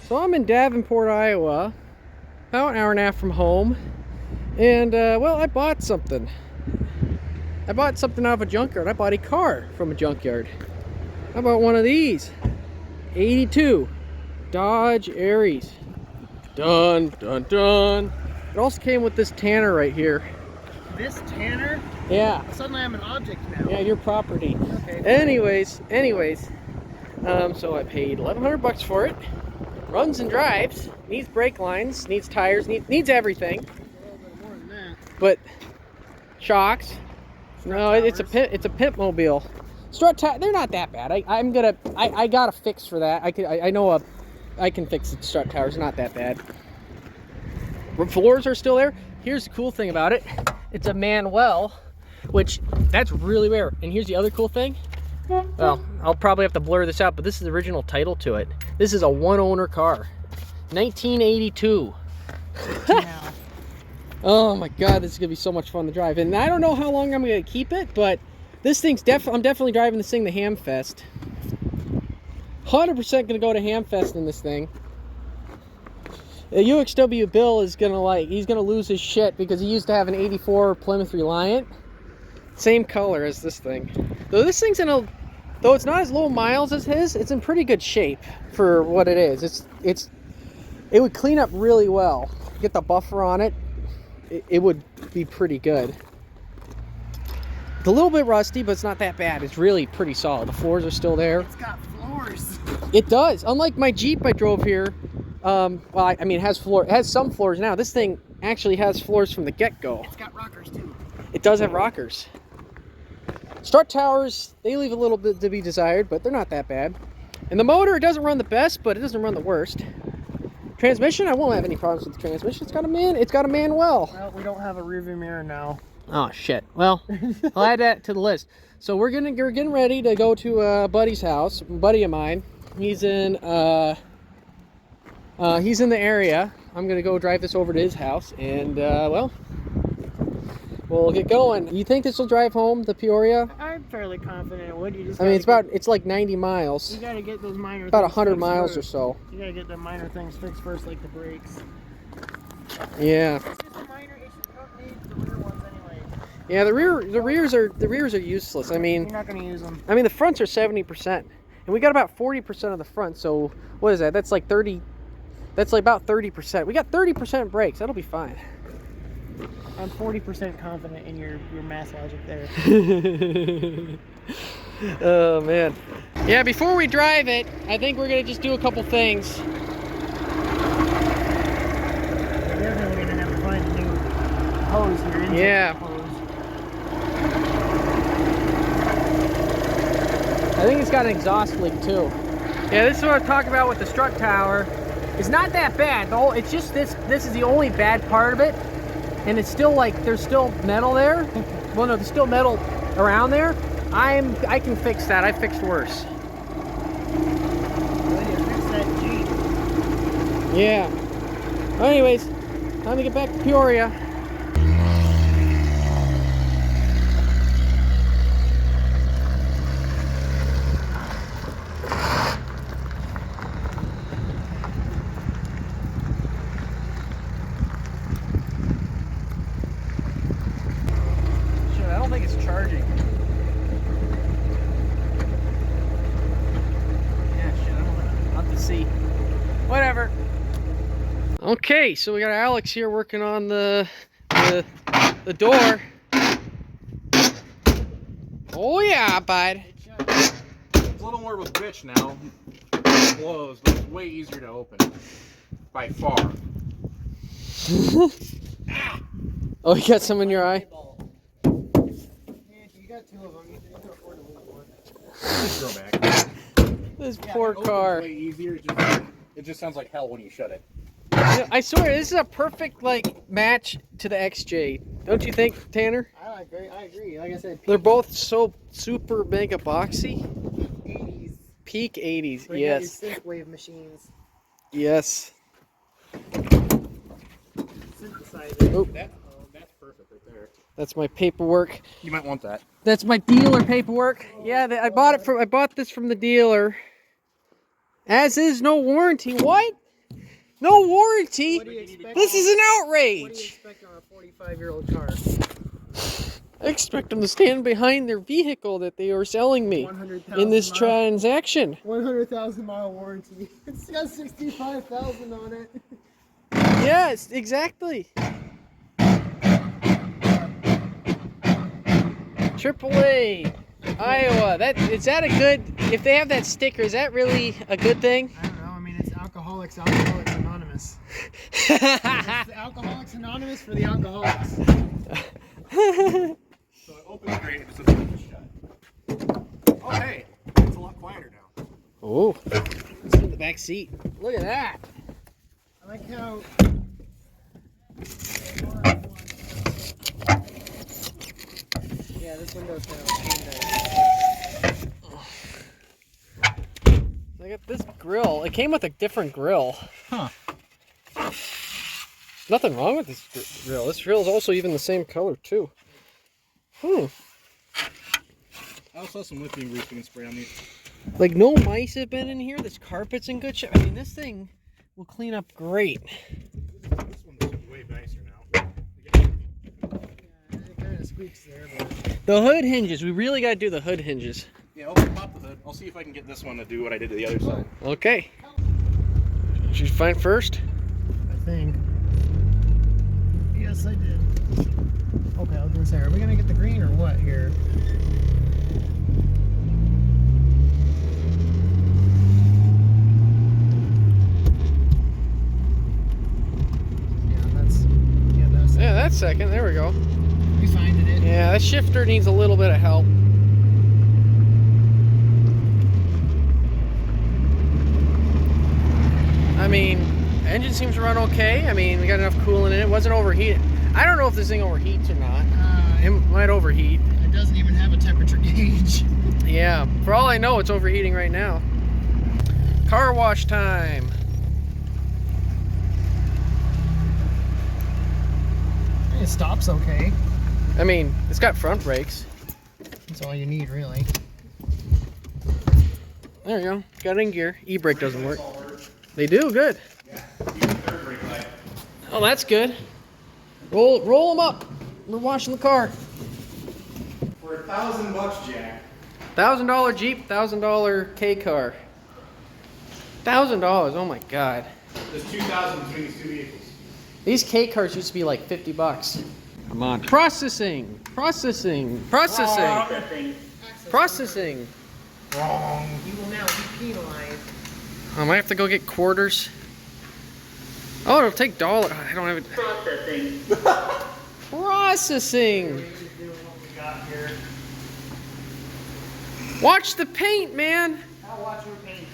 So I'm in Davenport, Iowa, about an hour and a half from home, and well, I bought something. I bought something out of a junkyard. I bought a car from a junkyard. How about one of these? 82 Dodge Aries. Dun dun dun. It also came with this Tanner right here. This Tanner? Yeah. Suddenly I'm an object now. Yeah, your property. Okay. Anyways, so I paid 1,100 bucks for it. Runs and drives. Needs brake lines. Needs tires. Needs everything. A little bit more than that. But shocks. No, it's a pimp mobile. Strut tires, they're not that bad. I got a fix for that. I can fix the strut tires. Not that bad. Floors are still there. Here's the cool thing about it. It's a Manuel, which that's really rare. And here's the other cool thing. Well, I'll probably have to blur this out, but this is the original title to it. This is a one-owner car, 1982. Oh my God, this is gonna be so much fun to drive. And I don't know how long I'm gonna keep it, but this thing's I'm definitely driving this thing to Hamfest. 100% gonna go to Hamfest in this thing. The UXW Bill is he's gonna lose his shit because he used to have an 84 Plymouth Reliant. Same color as this thing. Though this thing's though it's not as low miles as his, it's in pretty good shape for what it is. It would clean up really well. Get the buffer on it. It would be pretty good. It's a little bit rusty, but it's not that bad. It's really pretty solid. The floors are still there. It's got floors. It does. Unlike my Jeep I drove here, well, I mean, it has some floors now. This thing actually has floors from the get-go. It's got rockers too. It does have rockers. Strut towers, they leave a little bit to be desired, but they're not that bad. And the motor, it doesn't run the best, but it doesn't run the worst. Transmission, I won't have any problems with the transmission. It's got a Manuel. Well, we don't have a rearview mirror now. Oh shit. Well, I'll add that to the list. So we're getting ready to go to a buddy's house, a buddy of mine. He's in the area. I'm gonna go drive this over to his house, and well, we'll get going. You think this will drive home to Peoria? I'm fairly confident it would. It's like 90 miles. You gotta get those minor about things 100 fixed miles first. or so. You gotta get the minor things fixed first, like the brakes. Yeah. It's just a minor issue. You don't need the rear ones anyway. Yeah, the rears are useless. I mean, you're not gonna use them. I mean, the fronts are 70%, and we got about 40% of the front. So what is that? That's like 30. That's like about 30%. We got 30% brakes. That'll be fine. I'm 40% confident in your math logic there. Oh man. Yeah, before we drive it, I think we're gonna just do a couple things. We're definitely gonna have to find a new hose here. Yeah. I think it's got an exhaust leak too. Yeah, this is what I'm talking about with the strut tower. It's not that bad though. It's just this is the only bad part of it. And it's still like, there's still metal there. Well, no, there's still metal around there. I can fix that. I fixed worse. Well, you fixed that Jeep. Yeah. Well, anyways, time to get back to Peoria. I don't think it's charging. Yeah, shit, I don't know. I'll have to see. Whatever. Okay, so we got Alex here working on the door. Oh yeah, bud. It's a little more of a bitch now. It's closed, but it's way easier to open. By far. Oh, you got some in your eye? You got two of them. You can afford to lose one. Just go back. This poor car. Way easier. It just sounds like hell when you shut it. I swear, this is a perfect match to the XJ. Don't you think, Tanner? I agree. Like I said, They're both so super mega boxy. 80s. Peak 80s, Bring yes. out your synthwave machines. Yes. Synthesizer. Oh, That's perfect right there. that's my paperwork. You might want that. That's my dealer paperwork. Yeah, I bought this from the dealer. As is no warranty. What? No warranty. What do you expect? This is an What do you outrage. expect on a 45-year-old car? I expect them to stand behind their vehicle that they are selling me 100,000 in this mile. transaction. 100,000 mile warranty. It's got 65,000 on it. Yes, exactly. AAA, Iowa. Is that a good? If they have that sticker, is that really a good thing? I don't know. I mean, it's Alcoholics Anonymous. It's the Alcoholics Anonymous for the alcoholics. So it opens great, it's a bit shut. Oh hey, it's a lot quieter now. Oh, let's get in the back seat. Look at that. I like how. Yeah, this window's kind of a pain there. I got this grill. It came with a different grill. Huh. Nothing wrong with this grill. This grill is also even the same color too. I also have some lithium grease we can spray on these. Like no mice have been in here. This carpet's in good shape. I mean, this thing will clean up great. This one's way nicer now. Yeah, it kind of squeaks there, but. The hood hinges. We really got to do the hood hinges. Yeah, I'll pop the hood. I'll see if I can get this one to do what I did to the other side. Okay. Did you find first? I think. Yes, I did. Okay, I was gonna say, are we gonna get the green or what here? Yeah, that's second. There we go. We finding it. Yeah, that shifter needs a little bit of help. I mean, engine seems to run okay. I mean, we got enough coolant in it. It wasn't overheated. I don't know if this thing overheats or not. It might overheat. It doesn't even have a temperature gauge. Yeah, for all I know, it's overheating right now. Car wash time. It stops okay. I mean, it's got front brakes. That's all you need, really. There you go. Got it in gear. E-brake doesn't work. They do, good. Yeah, even third brake light. Oh, that's good. Roll them up. We're washing the car. For $1,000, Jack. $1,000 Jeep, $1,000 K car. $1,000. Oh my God. There's $2,000 between these two vehicles. These K cars used to be like $50. Come on. Processing. Processing. Processing. Processing. Wrong. You will now be penalized. I might have to go get quarters. Oh, it'll take dollar. I don't have it. Processing. Processing. Watch the paint, man. I'll watch your paint.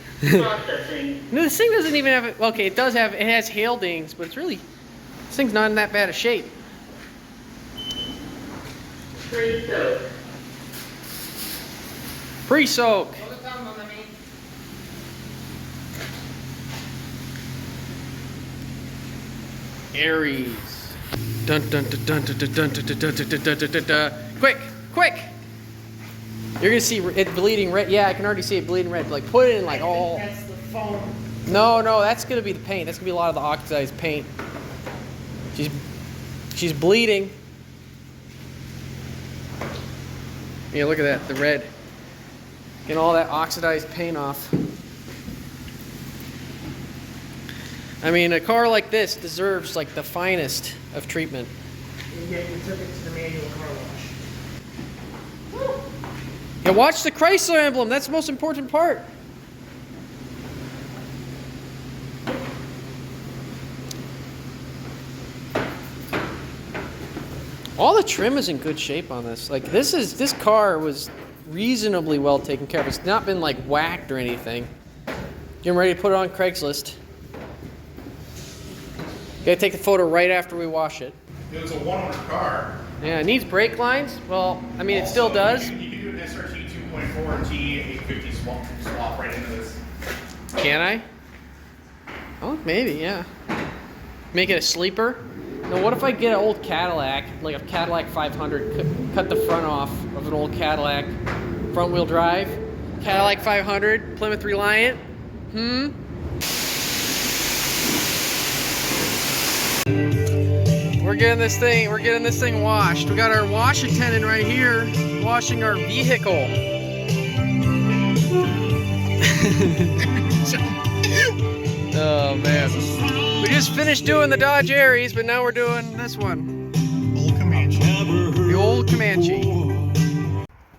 Processing. No, this thing doesn't even have it. Okay, it does have. It has hail dings, but it's really. This thing's not in that bad a shape. Pre-soak. Pre-soak. Hold it down, Mommy. Aries. Dun dun dun dun dun dun dun dun dun dun dun dun dun dun. Quick, quick! You're gonna see it bleeding red. Yeah, I can already see it bleeding red. Like put it in like all. That's the foam. No, that's gonna be the paint. That's gonna be a lot of the oxidized paint. She's bleeding. Yeah, look at that, the red. Getting all that oxidized paint off. I mean, a car like this deserves like the finest of treatment. And yet you took it to the manual car wash. Yeah, watch the Chrysler emblem. That's the most important part. All the trim is in good shape on this. Like this car was reasonably well taken care of. It's not been like whacked or anything. Getting ready to put it on Craigslist. Gotta take the photo right after we wash it. It was a one-owner car. Yeah, it needs brake lines. Well, I mean, it still does. You can do an SRT 2.4 T850 swap right into this. Can I? Oh, maybe, yeah. Make it a sleeper. Now, what if I get an old Cadillac, like a Cadillac 500, cut the front off of an old Cadillac, front-wheel drive, Cadillac 500, Plymouth Reliant? we're getting this thing washed. We got our wash attendant right here washing our vehicle. Oh man. We just finished doing the Dodge Aries, but now we're doing this one. Old Comanche. The old Comanche.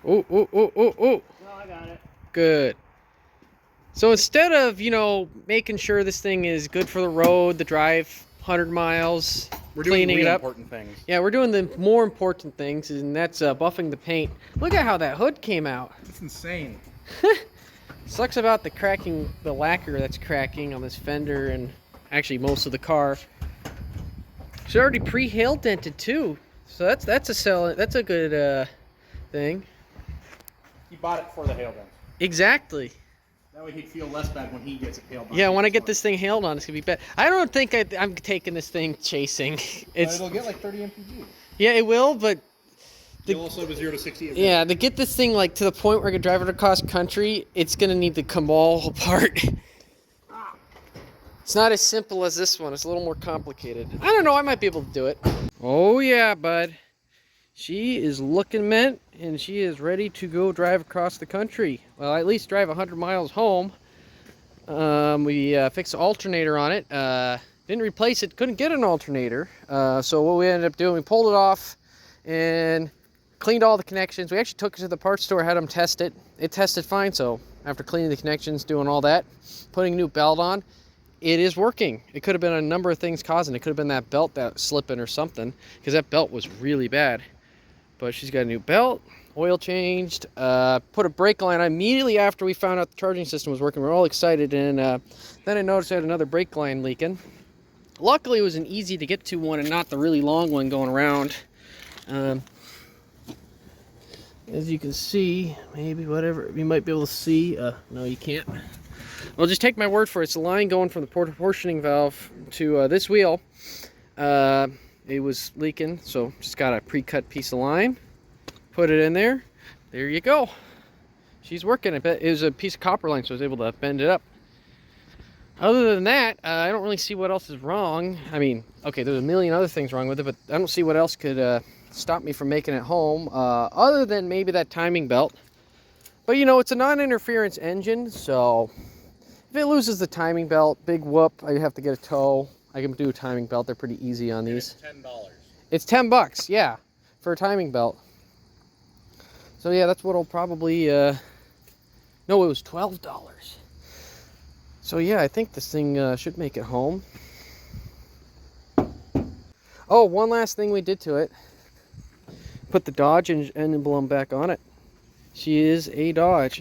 Oh. No, I got it. Good. So instead of, you know, making sure this thing is good for the road, the drive 100 miles, We're doing cleaning it up. important things. Yeah, we're doing the more important things, and that's buffing the paint. Look at how that hood came out. It's insane. Sucks about the cracking, the lacquer that's cracking on this fender and actually most of the car. It's already pre-hail dented too, so that's a good thing. He bought it for the hail dents. Exactly. That way he'd feel less bad when he gets it hailed on. Yeah, when I get this thing hailed on, it's gonna be bad. I don't think I'm taking this thing chasing. It'll get like 30 mpg. Yeah, it will, but You'll also have a 0 to 60. yeah, to get this thing like to the point where I can drive it across country, it's gonna need to come all apart. It's not as simple as this one. It's a little more complicated. I don't know. I might be able to do it. Oh yeah, bud. She is looking mint, and she is ready to go drive across the country. Well, at least drive 100 miles home. We fixed the alternator on it. Didn't replace it. Couldn't get an alternator. So what we ended up doing, we pulled it off and cleaned all the connections. We actually took it to the parts store, had them test it. It tested fine. So after cleaning the connections, doing all that, putting a new belt on, it is working. It could have been a number of things causing it. Could have been that belt that was slipping or something, because that belt was really bad. But she's got a new belt, oil changed, put a brake line on immediately after we found out the charging system was working. We were all excited, and then I noticed I had another brake line leaking. Luckily, it was an easy to get to one and not the really long one going around. As you can see, maybe whatever, you might be able to see. No, you can't. Well, just take my word for it. It's a line going from the proportioning valve to this wheel. It was leaking, so just got a pre-cut piece of line, put it in there. There you go. She's working. I bet it was a piece of copper line, so I was able to bend it up. Other than that, I don't really see what else is wrong. I mean, okay, there's a million other things wrong with it, but I don't see what else could stop me from making it home, other than maybe that timing belt. But you know, it's a non-interference engine, so if it loses the timing belt, big whoop, I have to get a tow. I can do a timing belt. They're pretty easy on these. It's $10. It's $10, yeah, for a timing belt. So yeah, that's what'll probably, no, it was $12. So yeah, I think this thing should make it home. Oh, one last thing we did to it. Put the Dodge emblem back on it. She is a Dodge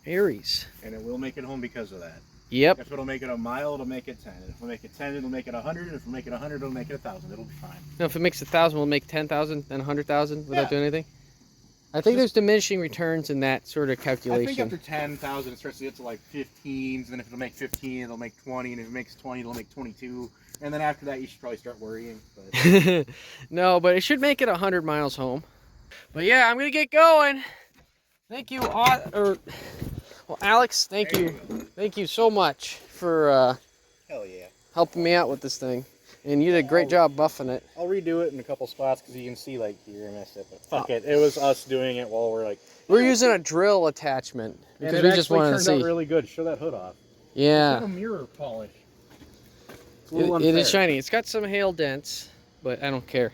Aries. And it will make it home because of that. Yep. If it'll make it a mile, it'll make it 10. If it'll make it 10, it'll make it 100. And if it'll make it 100, it'll make it 1,000. It'll be fine. No, if it makes 1,000, we'll make 10,000 and 100,000 without Yeah. doing anything. I think there's diminishing returns in that sort of I calculation. think after 10,000, it starts to get to like 15s. And if it'll make 15, it'll make 20. And if it makes 20, it'll make 22. And then after that, you should probably start worrying. But No, but it should make it 100 miles home. But yeah, I'm gonna get going. Thank you, well, Alex. Thank you so much for hell yeah. helping me out with this thing. And you did a great job buffing it. I'll redo it in a couple spots because you can see like here I missed it. But fuck it. It was us doing it while we're like. We're using a drill attachment because we just wanted to see. It turned out really good. Show that hood off. Yeah. It's like a mirror polish. It's a It little is unfair. shiny. It's got some hail dents, but I don't care.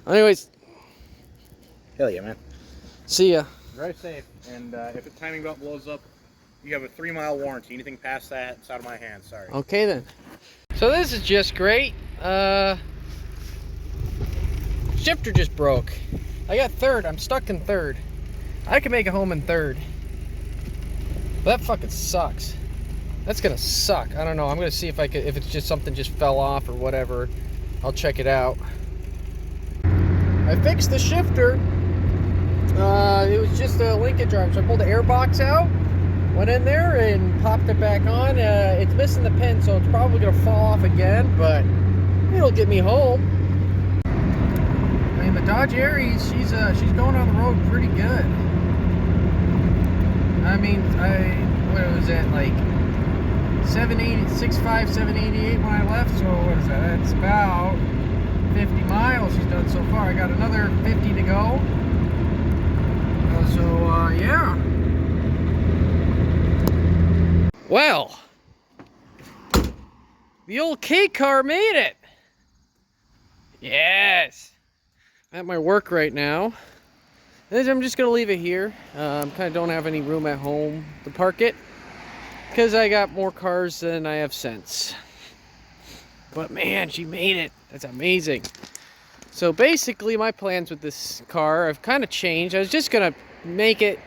Anyways, Hell yeah, man. see ya. Drive safe. And if the timing belt blows up, you have a 3-mile warranty. Anything past that, it's out of my hands. Sorry. Okay then. So this is just great. Shifter just broke. I got third. I'm stuck in third. I can make it home in third. But that fucking sucks. That's gonna suck. I don't know. I'm gonna see if I could, if it's just something just fell off or whatever. I'll check it out. I fixed the shifter. It was just a linkage arm, so I pulled the air box out, went in there and popped it back on. It's missing the pin, so it's probably gonna fall off again, but it'll get me home. I mean, the Dodge Aries, she's going on the road pretty good. I mean, what was that, like 780, 6.5, 788 when I left, so what is that? It's about 150 miles he's done so far. I got another 50 to go. Yeah. Well, the old K car made it. Yes. I'm at my work right now. I'm just gonna leave it here. Kind of don't have any room at home to park it because I got more cars than I have sense. But man, she made it. That's amazing. So basically, my plans with this car have kind of changed. I was just gonna make it.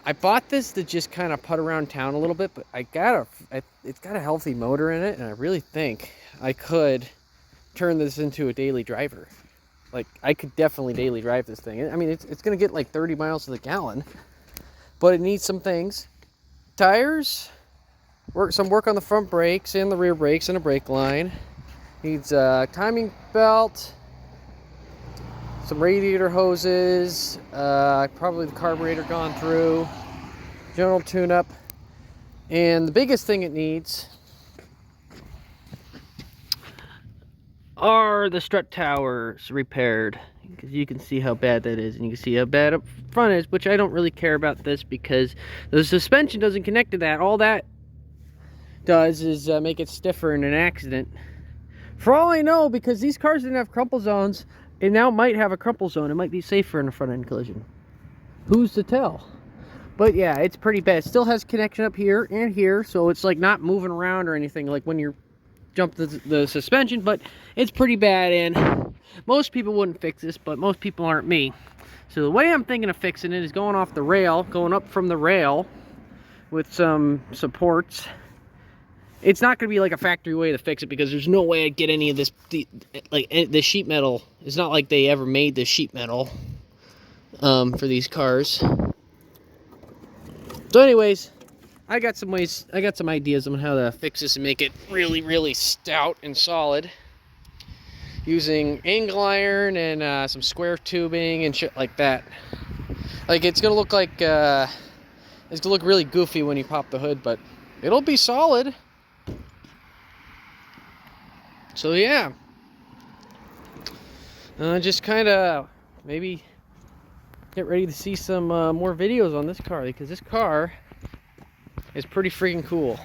I bought this to just kind of putt around town a little bit, but it's got a healthy motor in it, and I really think I could turn this into a daily driver. Like, I could definitely daily drive this thing. I mean, it's going to get like 30 miles to the gallon, but it needs some things. Tires, some work on the front brakes and the rear brakes and a brake line. Needs a timing belt, some radiator hoses, probably the carburetor gone through, general tune-up, and the biggest thing it needs are the strut towers repaired, because you can see how bad that is, and you can see how bad up front is, which I don't really care about this because the suspension doesn't connect to that. All that does is make it stiffer in an accident. For all I know, because these cars didn't have crumple zones, it now might have a crumple zone. It might be safer in a front-end collision. Who's to tell? But yeah, it's pretty bad. It still has connection up here and here, so it's like not moving around or anything like when you're jump the suspension, but it's pretty bad, and most people wouldn't fix this, but most people aren't me. So the way I'm thinking of fixing it is going off the rail, going up from the rail with some supports. It's not going to be like a factory way to fix it because there's no way I'd get any of this, the sheet metal. It's not like they ever made the sheet metal for these cars. So anyways, I got some ideas on how to fix this and make it really, really stout and solid. Using angle iron and some square tubing and shit like that. Like, it's gonna look like, it's gonna look really goofy when you pop the hood, but it'll be solid. So yeah, just kind of maybe get ready to see some more videos on this car, because this car is pretty freaking cool.